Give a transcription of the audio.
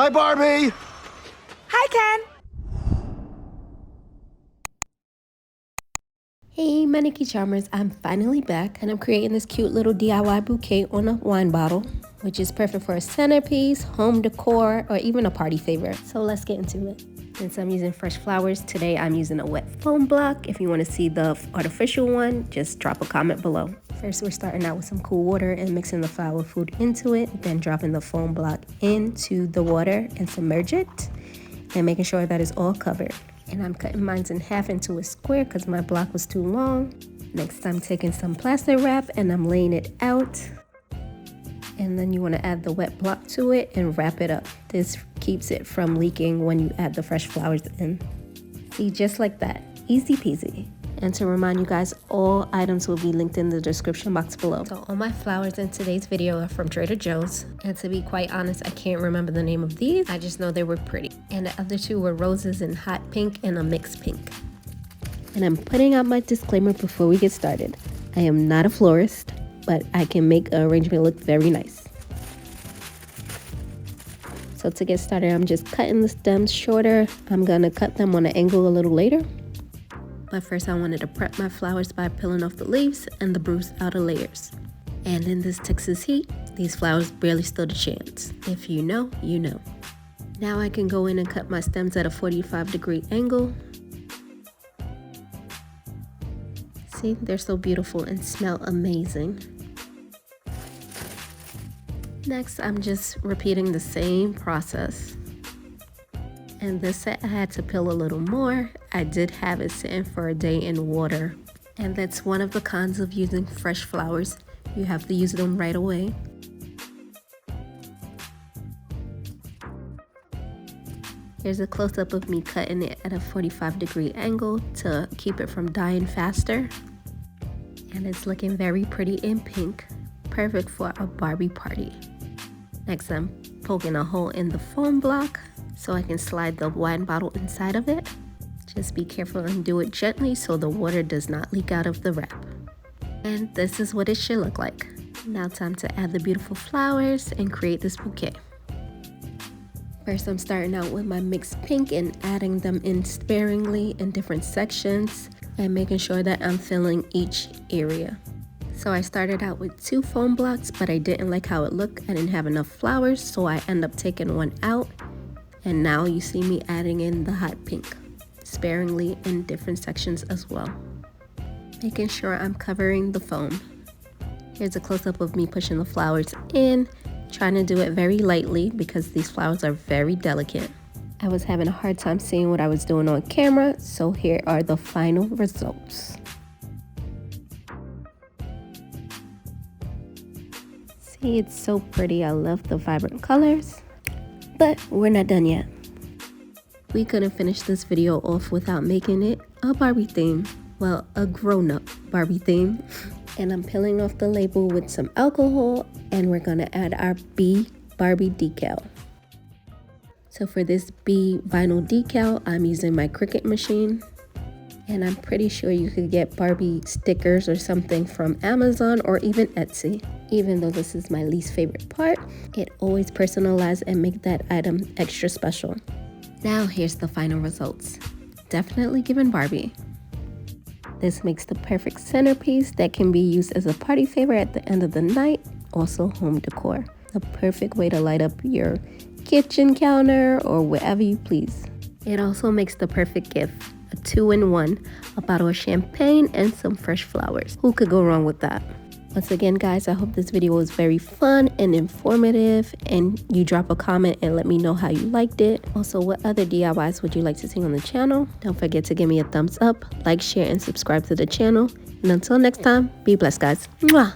Hi, Barbie! Hi, Ken! Hey, my nikicharmz, I'm finally back and I'm creating this cute little DIY bouquet on a wine bottle, which is perfect for a centerpiece, home decor, or even a party favor. So let's get into it. Since I'm using fresh flowers, today I'm using a wet foam block. If you want to see the artificial one, just drop a comment below. First, we're starting out with some cool water and mixing the flower food into it, then dropping the foam block into the water and submerge it, and making sure that it's all covered. And I'm cutting mine in half into a square because my block was too long. Next, I'm taking some plastic wrap and I'm laying it out. And then you want to add the wet block to it and wrap it up. This keeps it from leaking when you add the fresh flowers in. See, just like that, easy peasy. And to remind you guys, all items will be linked in the description box below. So all my flowers in today's video are from Trader Joe's. And to be quite honest, I can't remember the name of these. I just know they were pretty. And the other two were roses in hot pink and a mixed pink. And I'm putting out my disclaimer before we get started. I am not a florist, but I can make an arrangement look very nice. So to get started, I'm just cutting the stems shorter. I'm gonna cut them on an angle a little later. But first I wanted to prep my flowers by peeling off the leaves and the bruised outer layers. And in this Texas heat, these flowers barely stood a chance. If you know, you know. Now I can go in and cut my stems at a 45-degree angle. See, they're so beautiful and smell amazing. Next, I'm just repeating the same process. And this set I had to peel a little more. I did have it sitting for a day in water. And that's one of the cons of using fresh flowers. You have to use them right away. Here's a close-up of me cutting it at a 45-degree angle to keep it from dying faster. And it's looking very pretty in pink, perfect for a Barbie party. Next, I'm poking a hole in the foam block so I can slide the wine bottle inside of it. Just be careful and do it gently so the water does not leak out of the wrap. And this is what it should look like. Now time to add the beautiful flowers and create this bouquet. First, I'm starting out with my mixed pink and adding them in sparingly in different sections and making sure that I'm filling each area. So I started out with 2 foam blocks, but I didn't like how it looked. I didn't have enough flowers, so I ended up taking one out. And now you see me adding in the hot pink, sparingly in different sections as well. Making sure I'm covering the foam. Here's a close-up of me pushing the flowers in, trying to do it very lightly because these flowers are very delicate. I was having a hard time seeing what I was doing on camera, so here are the final results. See, it's so pretty. I love the vibrant colors. But we're not done yet. We couldn't finish this video off without making it a Barbie theme. Well, a grown-up Barbie theme. And I'm peeling off the label with some alcohol and we're gonna add our B Barbie decal. So for this B vinyl decal, I'm using my Cricut machine. And I'm pretty sure you could get Barbie stickers or something from Amazon or even Etsy. Even though this is my least favorite part, it always personalizes and make that item extra special. Now here's the final results. Definitely giving Barbie. This makes the perfect centerpiece that can be used as a party favor at the end of the night, also home decor. The perfect way to light up your kitchen counter or wherever you please. It also makes the perfect gift. A 2-in-1, a bottle of champagne and some fresh flowers. Who could go wrong with that? Once again, guys, I hope this video was very fun and informative, and you drop a comment and let me know how you liked it. Also, what other DIYs would you like to see on the channel? Don't forget to give me a thumbs up, like, share, and subscribe to the channel. And until next time, be blessed, guys. Mwah!